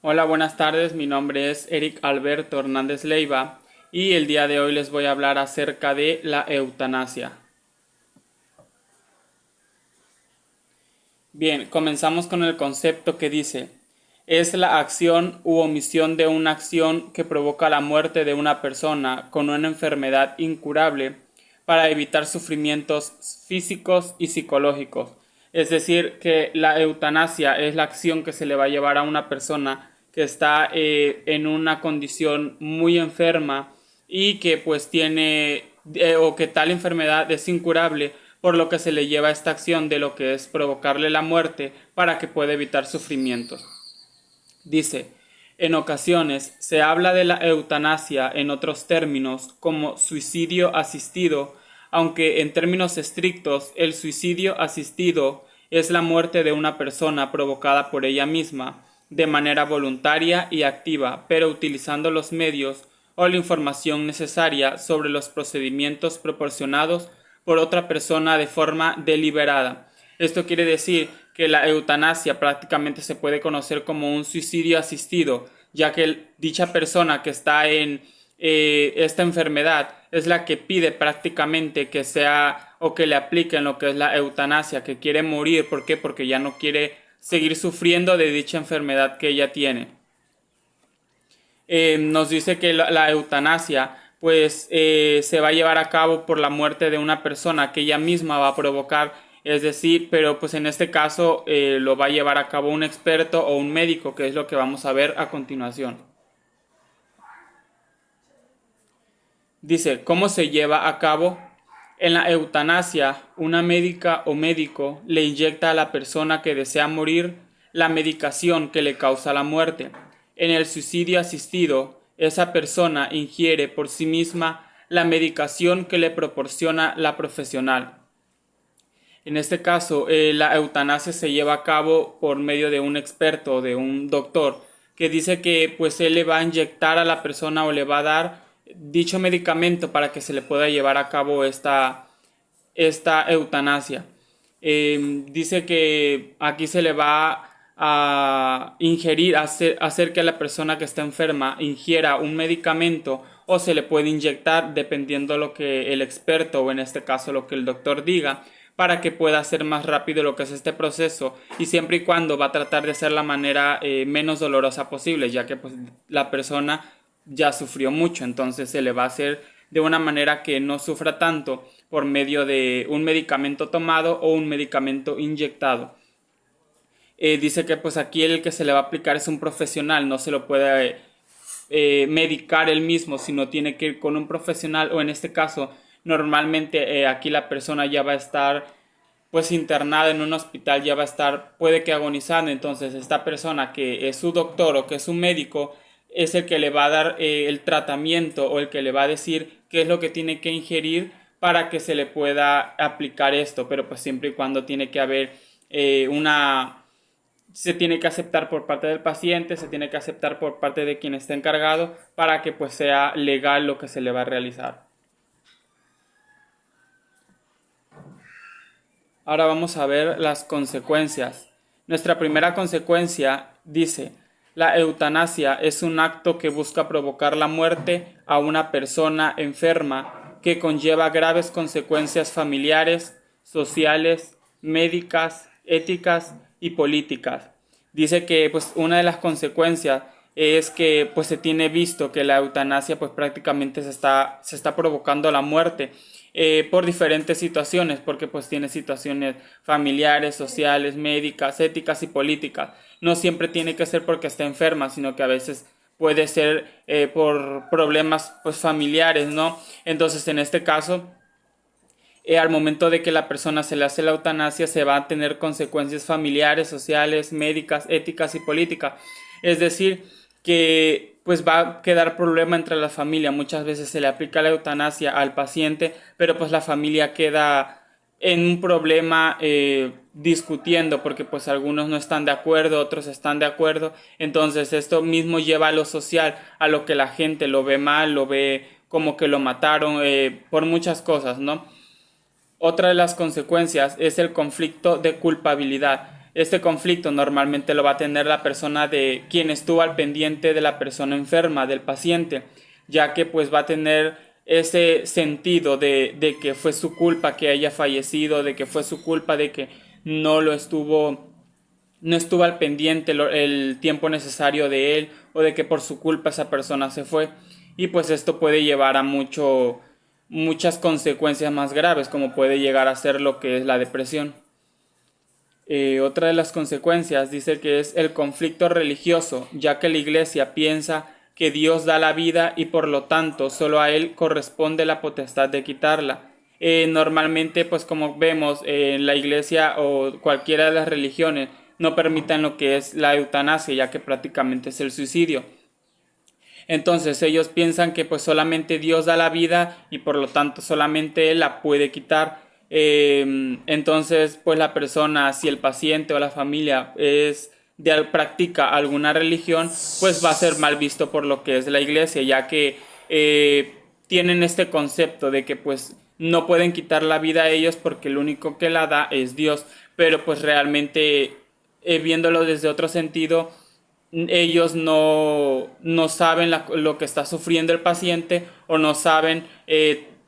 Hola, buenas tardes. Mi nombre es Eric Alberto Hernández Leiva y el día de hoy les voy a hablar acerca de la eutanasia. Bien, comenzamos con el concepto que dice: es la acción u omisión de una acción que provoca la muerte de una persona con una enfermedad incurable para evitar sufrimientos físicos y psicológicos. Es decir, que la eutanasia es la acción que se le va a llevar a una persona que está en una condición muy enferma y que pues tiene o que tal enfermedad es incurable, por lo que se le lleva esta acción de lo que es provocarle la muerte para que pueda evitar sufrimientos. Dice: en ocasiones se habla de la eutanasia en otros términos como suicidio asistido, aunque en términos estrictos el suicidio asistido es la muerte de una persona provocada por ella misma, de manera voluntaria y activa, pero utilizando los medios o la información necesaria sobre los procedimientos proporcionados por otra persona de forma deliberada. Esto quiere decir que la eutanasia prácticamente se puede conocer como un suicidio asistido, ya que dicha persona que está en esta enfermedad es la que pide prácticamente que sea o que le apliquen lo que es la eutanasia, que quiere morir. ¿Por qué? Porque ya no quiere seguir sufriendo de dicha enfermedad que ella tiene. Nos dice que la eutanasia pues se va a llevar a cabo por la muerte de una persona que ella misma va a provocar, es decir, pero pues en este caso lo va a llevar a cabo un experto o un médico, que es lo que vamos a ver a continuación. Dice: ¿cómo se lleva a cabo? En la eutanasia, una médica o médico le inyecta a la persona que desea morir la medicación que le causa la muerte. En el suicidio asistido, esa persona ingiere por sí misma la medicación que le proporciona la profesional. En este caso, la eutanasia se lleva a cabo por medio de un experto, de un doctor, que dice que pues él le va a inyectar a la persona o le va a dar dicho medicamento para que se le pueda llevar a cabo esta eutanasia. Dice que aquí se le va a ingerir, hacer que la persona que está enferma ingiera un medicamento, o se le puede inyectar dependiendo lo que el experto, o en este caso lo que el doctor diga, para que pueda hacer más rápido lo que es este proceso, y siempre y cuando va a tratar de hacer la manera menos dolorosa posible, ya que pues, la persona ya sufrió mucho. Entonces se le va a hacer de una manera que no sufra tanto, por medio de un medicamento tomado o un medicamento inyectado. Dice que pues aquí el que se le va a aplicar es un profesional, no se lo puede medicar él mismo, sino tiene que ir con un profesional, o en este caso normalmente aquí la persona ya va a estar pues internada en un hospital, ya va a estar, puede que agonizando. Entonces esta persona que es su doctor o que es su médico es el que le va a dar el tratamiento, o el que le va a decir qué es lo que tiene que ingerir para que se le pueda aplicar esto, pero pues siempre y cuando tiene que haber una, se tiene que aceptar por parte del paciente, se tiene que aceptar por parte de quien está encargado, para que pues sea legal lo que se le va a realizar. Ahora vamos a ver las consecuencias. Nuestra primera consecuencia dice: la eutanasia es un acto que busca provocar la muerte a una persona enferma, que conlleva graves consecuencias familiares, sociales, médicas, éticas y políticas. Dice que pues una de las consecuencias es que pues se tiene visto que la eutanasia pues prácticamente se está provocando la muerte por diferentes situaciones, porque pues tiene situaciones familiares, sociales, médicas, éticas y políticas. No siempre tiene que ser porque está enferma, sino que a veces puede ser por problemas pues familiares, ¿no? Entonces en este caso, al momento de que la persona se le hace la eutanasia, se va a tener consecuencias familiares, sociales, médicas, éticas y políticas. Es decir, que pues va a quedar problema entre la familia. Muchas veces se le aplica la eutanasia al paciente, pero pues la familia queda en un problema discutiendo, porque pues algunos no están de acuerdo, otros están de acuerdo. Entonces esto mismo lleva a lo social, a lo que la gente lo ve mal, lo ve como que lo mataron, por muchas cosas, ¿no? Otra de las consecuencias es el conflicto de culpabilidad. Este conflicto normalmente lo va a tener la persona de quien estuvo al pendiente de la persona enferma, del paciente, ya que pues va a tener ese sentido de que fue su culpa que haya fallecido, de que fue su culpa de que no lo estuvo, no estuvo al pendiente el tiempo necesario de él, o de que por su culpa esa persona se fue. Y pues esto puede llevar a muchas consecuencias más graves, como puede llegar a ser lo que es la depresión. Otra de las consecuencias dice que es el conflicto religioso, ya que la iglesia piensa que Dios da la vida y por lo tanto solo a Él corresponde la potestad de quitarla. Normalmente, pues como vemos, la iglesia o cualquiera de las religiones no permitan lo que es la eutanasia, ya que prácticamente es el suicidio. Entonces ellos piensan que pues solamente Dios da la vida y por lo tanto solamente Él la puede quitar. Entonces pues la persona, si el paciente o la familia practica alguna religión, pues va a ser mal visto por lo que es la iglesia, ya que tienen este concepto de que pues no pueden quitar la vida a ellos porque el único que la da es Dios, pero pues realmente viéndolo desde otro sentido, ellos no saben lo que está sufriendo el paciente, o no saben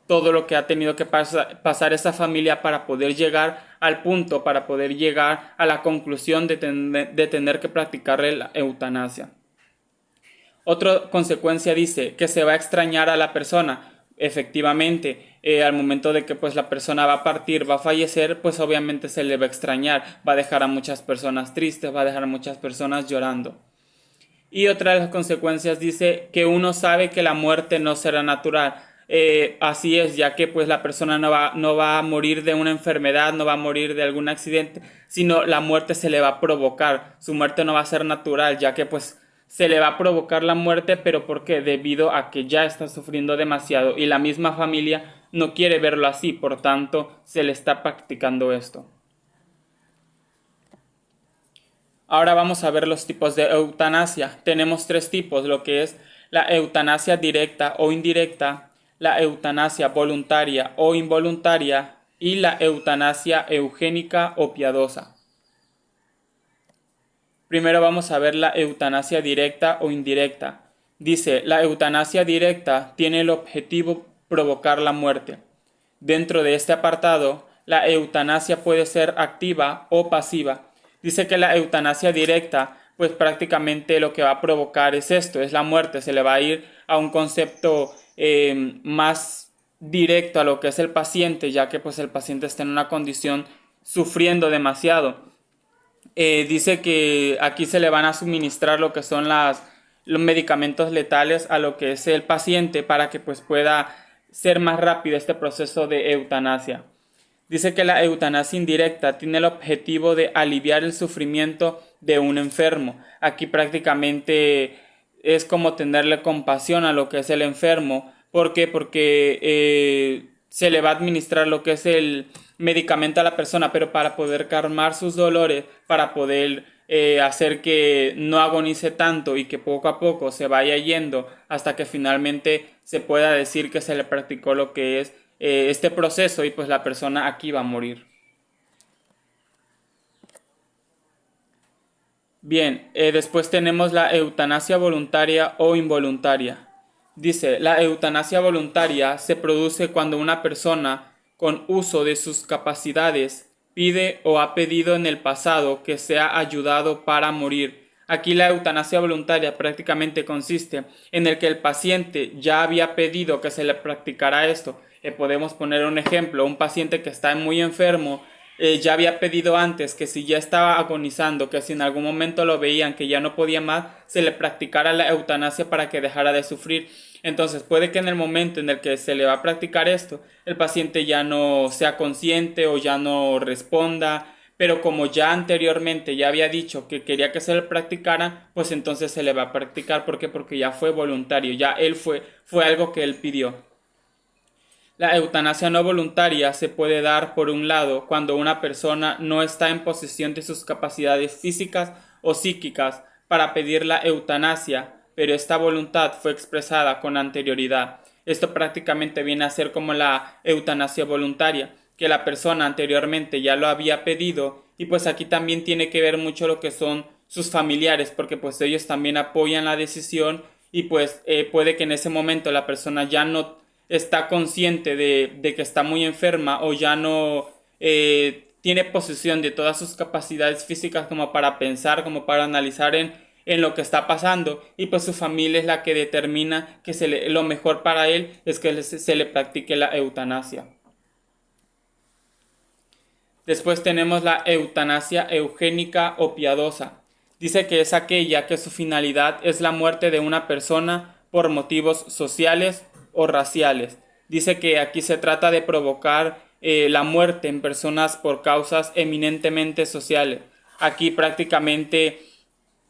todo lo que ha tenido que pasar esa familia para poder llegar al punto, para poder llegar a la conclusión de tener que practicarle la eutanasia. Otra consecuencia dice que se va a extrañar a la persona. Efectivamente, al momento de que pues la persona va a partir, va a fallecer, pues obviamente se le va a extrañar, va a dejar a muchas personas tristes, va a dejar a muchas personas llorando. Y otra de las consecuencias dice que uno sabe que la muerte no será natural. Así es, ya que pues la persona no va a morir de una enfermedad, no va a morir de algún accidente, sino la muerte se le va a provocar. Su muerte no va a ser natural, ya que pues se le va a provocar la muerte, pero ¿por qué? Debido a que ya está sufriendo demasiado y la misma familia no quiere verlo así, por tanto se le está practicando esto. Ahora vamos a ver los tipos de eutanasia. Tenemos tres tipos, lo que es la eutanasia directa o indirecta, la eutanasia voluntaria o involuntaria y la eutanasia eugénica o piadosa. Primero vamos a ver la eutanasia directa o indirecta. Dice, la eutanasia directa tiene el objetivo provocar la muerte. Dentro de este apartado, la eutanasia puede ser activa o pasiva. Dice que la eutanasia directa, pues prácticamente lo que va a provocar es esto, es la muerte. Se le va a ir a un concepto más directo a lo que es el paciente, ya que pues el paciente está en una condición sufriendo demasiado. Dice que aquí se le van a suministrar lo que son los medicamentos letales a lo que es el paciente para que pues pueda ser más rápido este proceso de eutanasia. Dice que la eutanasia indirecta tiene el objetivo de aliviar el sufrimiento de un enfermo. Aquí prácticamente es como tenerle compasión a lo que es el enfermo. ¿Por qué? Porque se le va a administrar lo que es el medicamento a la persona, pero para poder calmar sus dolores, para poder hacer que no agonice tanto y que poco a poco se vaya yendo hasta que finalmente se pueda decir que se le practicó lo que es este proceso y pues la persona aquí va a morir. Bien, después tenemos la eutanasia voluntaria o involuntaria. Dice, la eutanasia voluntaria se produce cuando una persona, con uso de sus capacidades, pide o ha pedido en el pasado que sea ayudado para morir. Aquí la eutanasia voluntaria prácticamente consiste en el que el paciente ya había pedido que se le practicara esto. Podemos poner un ejemplo, un paciente que está muy enfermo, ya había pedido antes que si ya estaba agonizando, que si en algún momento lo veían que ya no podía más, se le practicara la eutanasia para que dejara de sufrir. Entonces puede que en el momento en el que se le va a practicar esto, el paciente ya no sea consciente o ya no responda, pero como ya anteriormente ya había dicho que quería que se le practicara, pues entonces se le va a practicar. ¿Por qué? Porque ya fue voluntario, ya fue algo que él pidió. La eutanasia no voluntaria se puede dar, por un lado, cuando una persona no está en posesión de sus capacidades físicas o psíquicas para pedir la eutanasia, pero esta voluntad fue expresada con anterioridad. Esto prácticamente viene a ser como la eutanasia voluntaria, que la persona anteriormente ya lo había pedido Y pues aquí también tiene que ver mucho lo que son sus familiares, porque pues ellos también apoyan la decisión y pues puede que en ese momento la persona ya no está consciente de que está muy enferma o ya no tiene posesión de todas sus capacidades físicas como para pensar, como para analizar en lo que está pasando, y pues su familia es la que determina que lo mejor para él es que se le practique la eutanasia. Después tenemos la eutanasia eugénica o piadosa. Dice que es aquella que su finalidad es la muerte de una persona por motivos sociales o raciales. Dice que aquí se trata de provocar la muerte en personas por causas eminentemente sociales. Aquí prácticamente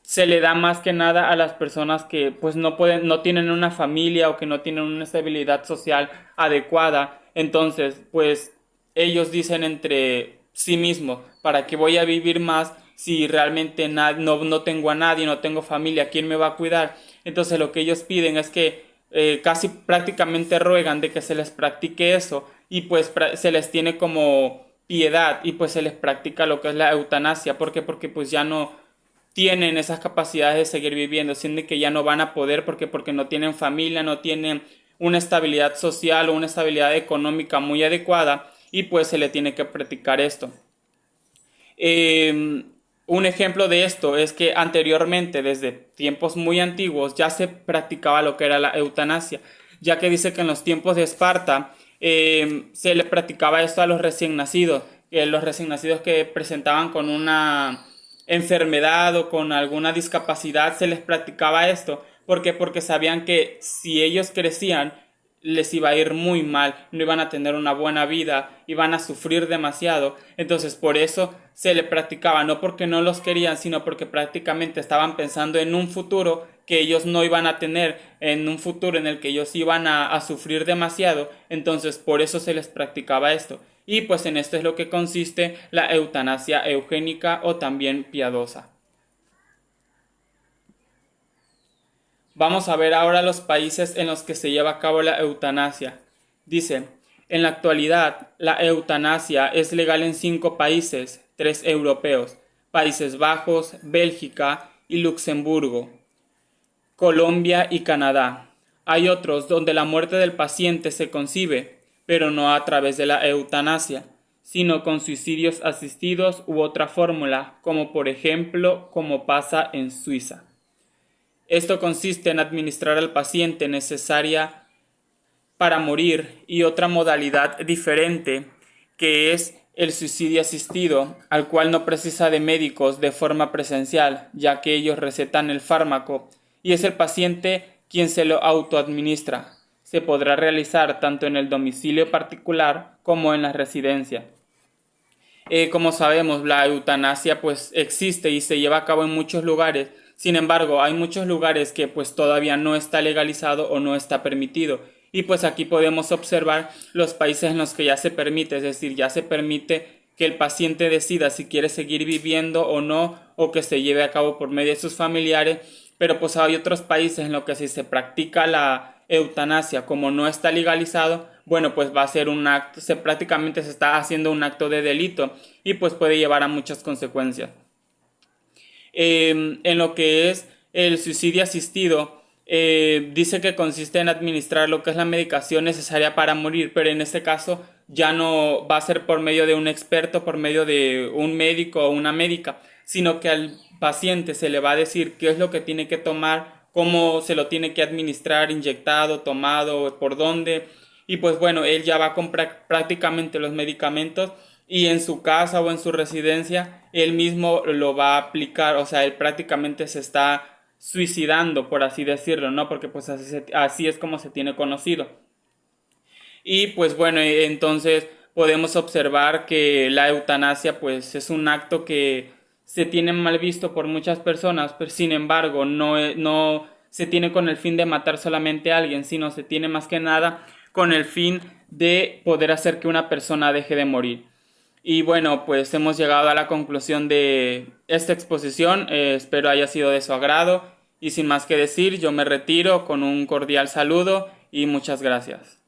se le da más que nada a las personas que pues no tienen una familia o que no tienen una estabilidad social adecuada. Entonces, pues ellos dicen entre sí mismos, ¿para qué voy a vivir más si realmente no tengo a nadie, no tengo familia? ¿Quién me va a cuidar? Entonces lo que ellos piden es que casi prácticamente ruegan de que se les practique eso, y pues se les tiene como piedad y pues se les practica lo que es la eutanasia. ¿Por qué? Porque pues ya no tienen esas capacidades de seguir viviendo, sienten que ya no van a poder porque no tienen familia, no tienen una estabilidad social o una estabilidad económica muy adecuada, y pues se le tiene que practicar esto. Un ejemplo de esto es que anteriormente, desde tiempos muy antiguos, ya se practicaba lo que era la eutanasia, ya que dice que en los tiempos de Esparta se le practicaba esto a los recién nacidos que presentaban con una enfermedad o con alguna discapacidad, se les practicaba esto. ¿Por qué? Porque sabían que si ellos crecían les iba a ir muy mal, no iban a tener una buena vida, iban a sufrir demasiado. Entonces por eso se le practicaba, no porque no los querían, sino porque prácticamente estaban pensando en un futuro que ellos no iban a tener, en un futuro en el que ellos iban a sufrir demasiado. Entonces por eso se les practicaba esto. Y pues en esto es lo que consiste la eutanasia eugénica o también piadosa. Vamos a ver ahora los países en los que se lleva a cabo la eutanasia. Dice, en la actualidad, la eutanasia es legal en 5 países, 3 europeos, Países Bajos, Bélgica y Luxemburgo, Colombia y Canadá. Hay otros donde la muerte del paciente se concibe, pero no a través de la eutanasia, sino con suicidios asistidos u otra fórmula, como por ejemplo, como pasa en Suiza. Esto consiste en administrar al paciente necesaria para morir, y otra modalidad diferente que es el suicidio asistido, al cual no precisa de médicos de forma presencial, ya que ellos recetan el fármaco y es el paciente quien se lo autoadministra. Se podrá realizar tanto en el domicilio particular como en la residencia. Como sabemos, la eutanasia pues existe y se lleva a cabo en muchos lugares. Sin embargo, hay muchos lugares que pues todavía no está legalizado o no está permitido. Y pues aquí podemos observar los países en los que ya se permite, es decir, ya se permite que el paciente decida si quiere seguir viviendo o no, o que se lleve a cabo por medio de sus familiares. Pero pues hay otros países en los que si se practica la eutanasia, como no está legalizado, bueno, pues va a ser un acto, prácticamente se está haciendo un acto de delito y pues puede llevar a muchas consecuencias. En lo que es el suicidio asistido, dice que consiste en administrar lo que es la medicación necesaria para morir, pero en este caso ya no va a ser por medio de un experto, por medio de un médico o una médica, sino que al paciente se le va a decir qué es lo que tiene que tomar, cómo se lo tiene que administrar, inyectado, tomado, por dónde. Y pues bueno, él ya va a comprar prácticamente los medicamentos y en su casa o en su residencia él mismo lo va a aplicar. O sea, él prácticamente se está suicidando, por así decirlo, ¿no? Porque pues así es como se tiene conocido. Y pues bueno, entonces podemos observar que la eutanasia pues es un acto que se tiene mal visto por muchas personas, pero sin embargo no se tiene con el fin de matar solamente a alguien, sino se tiene más que nada con el fin de poder hacer que una persona deje de morir. Y bueno, pues hemos llegado a la conclusión de esta exposición. Espero haya sido de su agrado y sin más que decir, yo me retiro con un cordial saludo y muchas gracias.